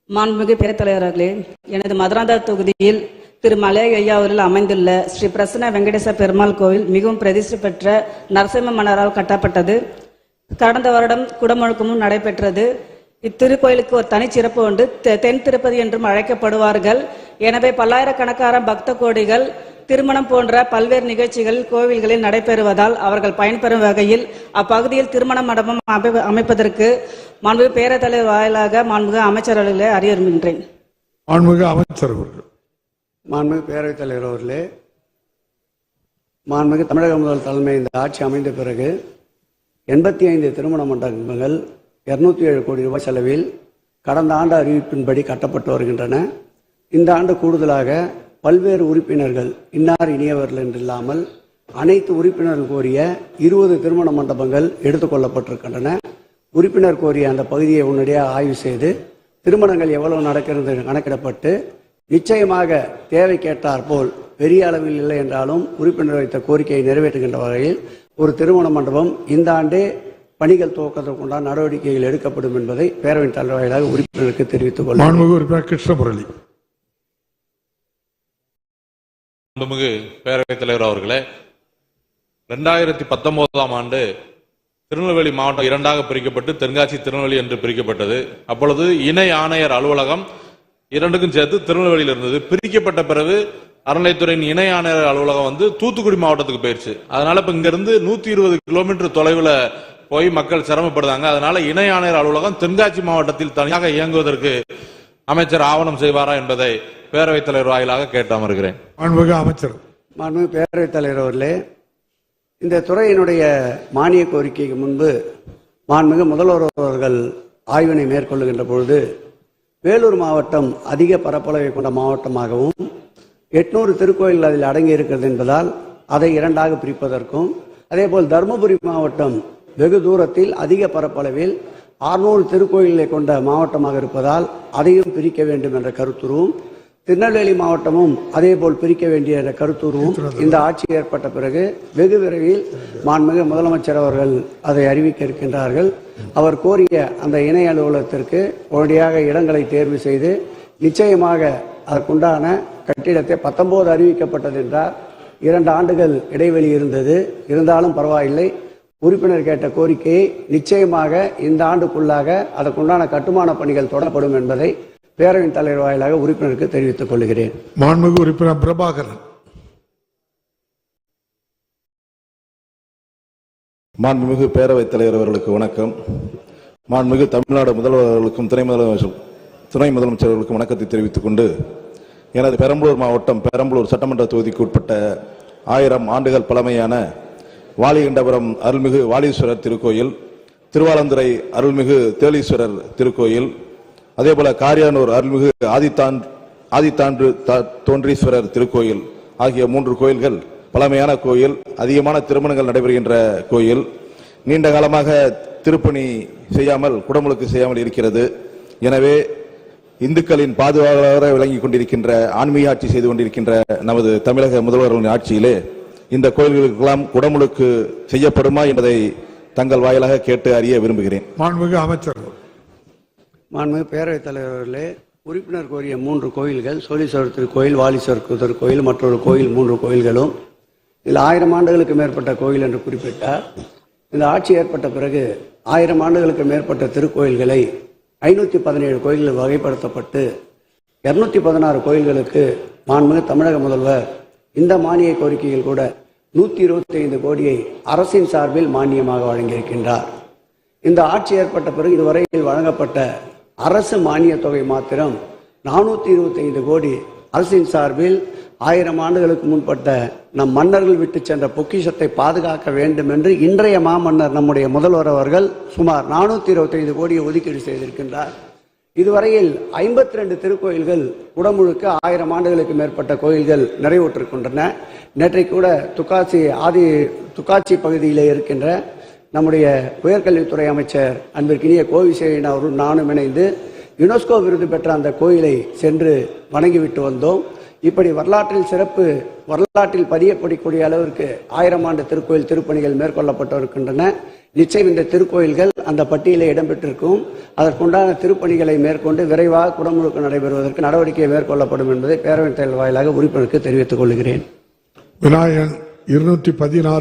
மாண்புமிகு பேரத்தலைவர்களே, எனது மதுராந்தக தொகுதியில் திரு மலைய ஐயாவூரில் அமைந்துள்ள ஸ்ரீ பிரசன்ன வெங்கடேச பெருமாள் கோவில் மிகவும் பிரதிஷ்டை பெற்ற நரசிம்ம மன்னரால் கட்டப்பட்டது. கடந்த வருடம் குடமுழுக்கமும் நடைபெற்றது. இத்திருக்கோயிலுக்கு ஒரு தனிச்சிறப்பு உண்டு. தென் திருப்பதி என்றும் அழைக்கப்படுவார்கள். எனவே பல்லாயிரக்கணக்கான பக்த கோடிகள் திருமணம் போன்ற பல்வேறு நிகழ்ச்சிகள் கோவில்களில் நடைபெறுவதால் அவர்கள் பயன்பெறும் வகையில் அப்பகுதியில் திருமண மண்டபம் அமைப்பதற்கு மாண்புமிகு பேரத்தலைவர் வாயிலாக மாண்புமிகு அமைச்சர் அவர்களே அறிய விரும்புகின்றேன். மாண்புமிகு அமைச்சர் அவர்கள். மாண்புமிகு பேரவைத் தலைவர் அவர்களே, மாண்புமிகு தமிழக முதல்வர் தலைமை இந்த ஆட்சி அமைந்த பிறகு 85 திருமண மண்டபங்கள் 207 கோடி ரூபாய் செலவில் கடந்த ஆண்டு அறிவிப்பின்படி கட்டப்பட்டு வருகின்றன. இந்த ஆண்டு கூடுதலாக பல்வேறு உறுப்பினர்கள் இன்னார் இனியவர்கள் என்றில்லாமல் அனைத்து உறுப்பினர்கள் கோரிய 20 திருமண மண்டபங்கள் எடுத்துக்கொள்ளப்பட்டிருக்கின்றன. உறுப்பினர் கோரிய அந்த பகுதியை உடனடியாக ஆய்வு செய்து திருமணங்கள் எவ்வளவு நடக்கிறது கணக்கிடப்பட்டு நிச்சயமாக தேவைக்கேற்றார் போல் பெரிய அளவில் இல்லை என்றாலும் உறுப்பினர் வைத்த கோரிக்கையை நிறைவேற்றுகின்ற வகையில் ஒரு திருமண மண்டபம் இந்த ஆண்டே பணிகள் துவக்கத்திற்குண்டான நடவடிக்கைகள் எடுக்கப்படும் என்பதை பேரவையின் தலைவர் வாயிலாக உறுப்பினருக்கு தெரிவித்துக் கொள்கிறேன். கிருஷ்ணமுரளி. மாண்புமிகு பேரவைத் தலைவர் அவர்களே, 2019ஆம் ஆண்டு திருநெல்வேலி மாவட்டம் 2ஆக பிரிக்கப்பட்டு தென்காசி திருநெல்வேலி என்று பிரிக்கப்பட்டது. அப்பொழுது இணை ஆணையர் அலுவலகம் இரண்டுக்கும் சேர்த்து திருநெல்வேலியில் இருந்தது. பிரிக்கப்பட்ட பிறகு அறநிலைத்துறையின் இணை ஆணையர் அலுவலகம் தூத்துக்குடி மாவட்டத்துக்கு போயிடுச்சு. அதனால இப்ப இங்க இருந்து 120 கிலோமீட்டர் தொலைவில் போய் மக்கள் சிரமப்படுறாங்க. அதனால இணை ஆணையர் அலுவலகம் தென்காசி மாவட்டத்தில் தனியாக இயங்குவதற்கு அமைச்சர் ஆவணம் செய்வாரா என்பதை பேரவைத் தலைவர் வாயிலாக கேட்டு அமர்கிறேன். அமைச்சர். மாண்புமிகு பேரவைத் தலைவர் அவர்களே, இந்த துறையினுடைய மானிய கோரிக்கைக்கு முன்பு மாண்புமிகு முதல்வர் அவர்கள் ஆய்வினை மேற்கொள்ளுகின்ற பொழுது வேலூர் மாவட்டம் அதிக பரப்பளவை கொண்ட மாவட்டமாகவும் 800 திருக்கோயில்கள் அதில் அடங்கி இருக்கிறது என்பதால் அதை 2ஆக பிரிப்பதற்கும், அதேபோல் தருமபுரி மாவட்டம் வெகு தூரத்தில் அதிக பரப்பளவில் 600 திருக்கோயில்களை கொண்ட மாவட்டமாக இருப்பதால் அதையும் பிரிக்க வேண்டும் என்ற கருத்துருவும், திருநெல்வேலி மாவட்டமும் அதே போல் பிரிக்க வேண்டிய என்ற கருத்துருவும் இந்த ஆட்சி ஏற்பட்ட பிறகு வெகு விரைவில் மாண்புமிகு முதலமைச்சர் அவர்கள் அதை அறிவிக்க இருக்கின்றார்கள். அவர் கோரிய அந்த இணை அலுவலகத்திற்கு உடனடியாக இடங்களை தேர்வு செய்து நிச்சயமாக அதற்குண்டான கட்டிடத்தை 19 அறிவிக்கப்பட்டது என்றார். 2 ஆண்டுகள் இடைவெளி இருந்தது. இருந்தாலும் பரவாயில்லை, உறுப்பினர் கேட்ட கோரிக்கையை நிச்சயமாக இந்த ஆண்டுக்குள்ளாக அதற்குண்டான கட்டுமான பணிகள் தொடரப்படும் என்பதை பேரவையின் தலைவர் வாயிலாக உறுப்பினருக்கு தெரிவித்துக் கொள்கிறேன். மாண்புமிகு உறுப்பினர் பிரபாகரன். மாண்புமிகு பேரவைத் தலைவர் அவர்களுக்கு வணக்கம். மாண்புமிகு தமிழ்நாடு முதல்வர் அவர்களுக்கும் துணை முதலமைச்சர் அவர்களுக்கும் வணக்கத்தை தெரிவித்துக் கொண்டு, எனது பெரம்பலூர் மாவட்டம் பெரம்பலூர் சட்டமன்ற தொகுதிக்கு உட்பட்ட 1000 ஆண்டுகள் பழமையான வாலிகண்டபுரம் அருள்மிகு வாலீஸ்வரர் திருக்கோயில், திருவாலந்துறை அருள்மிகு தேலீஸ்வரர் திருக்கோயில், அதேபோல காரியானூர் அருள்மிகு ஆதித்தாண்டு தோன்றீஸ்வரர் திருக்கோயில் ஆகிய 3 கோயில்கள் பழமையான கோயில், அதிகமான திருமணங்கள் நடைபெறுகின்ற கோயில், நீண்ட காலமாக திருப்பணி செய்யாமல் குடமுழுக்கு செய்யாமல் இருக்கிறது. எனவே இந்துக்களின் பாதுகாவலராக விளங்கிக் கொண்டிருக்கின்ற ஆன்மீக ஆட்சி செய்து கொண்டிருக்கின்ற நமது தமிழக முதல்வர்களின் ஆட்சியிலே இந்த கோயில்களுக்கெல்லாம் குடமுழுக்கு செய்யப்படுமா என்பதை தங்கள் வாயிலாக கேட்டு அறிய விரும்புகிறேன். மாண்புமிகு அமைச்சர். மாண்புமிகு பேரவைத் தலைவர்களே, உறுப்பினர் கோரிய 3 கோயில்கள் சோழீஸ்வரர் திருக்கோயில், வாலீஸ்வரர் திருக்கோயில், மற்றொரு கோயில் 3 கோயில்களும் இதில் 1000 ஆண்டுகளுக்கு மேற்பட்ட கோயில் என்று குறிப்பிட்டார். இந்த ஆட்சி ஏற்பட்ட பிறகு 1000 ஆண்டுகளுக்கு மேற்பட்ட திருக்கோயில்களை 517 கோயில்கள் வகைப்படுத்தப்பட்டு 216 கோயில்களுக்கு மாண்புமிகு தமிழக முதல்வர் இந்த மானிய கோரிக்கையில் கூட 125 கோடியை அரசின் சார்பில் மானியமாக வழங்கியிருக்கின்றார். இந்த ஆட்சி ஏற்பட்ட பிறகு இதுவரையில் வழங்கப்பட்ட அரசு மானிய தொகை மாத்திரம் 425 கோடி அரசின் சார்பில் 1000 ஆண்டுகளுக்கு முன்பட்ட நம் மன்னர்கள் விட்டு சென்ற பொக்கிஷத்தை பாதுகாக்க வேண்டும் என்று இன்றைய மாமன்னர் நம்முடைய முதல்வர் அவர்கள் சுமார் 425 கோடியை ஒதுக்கீடு செய்திருக்கின்றார். இதுவரையில் 52 திருக்கோயில்கள் குடமுழுக்க 1000 ஆண்டுகளுக்கு மேற்பட்ட கோயில்கள் நிறைவுற்றிருக்கின்றன. நேற்றைக்கு கூட துக்காச்சி பகுதியிலே இருக்கின்ற நம்முடைய உயர்கல்வித்துறை அமைச்சர் அன்பிற்கினிய கோவிசேகரன் அவரும் நானும் இணைந்து யுனெஸ்கோ விருது பெற்ற அந்த கோயிலை சென்று வணங்கிவிட்டு வந்தோம். இப்படி வரலாற்றில் பதியப்படக்கூடிய அளவிற்கு 1000 ஆண்டு திருக்கோயில் திருப்பணிகள் மேற்கொள்ளப்பட்டு இருக்கின்றன. நிச்சயம் இந்த திருக்கோயில்கள் அந்த பட்டியலில் இடம்பெற்றிருக்கும். அதற்குண்டான திருப்பணிகளை மேற்கொண்டு விரைவாக குடமுழுக்கு நடைபெறுவதற்கு நடவடிக்கை மேற்கொள்ளப்படும் என்பதை பேரவைத் தலைவர் வாயிலாக உறுப்பினருக்கு தெரிவித்துக் கொள்கிறேன். விநாயகன் 216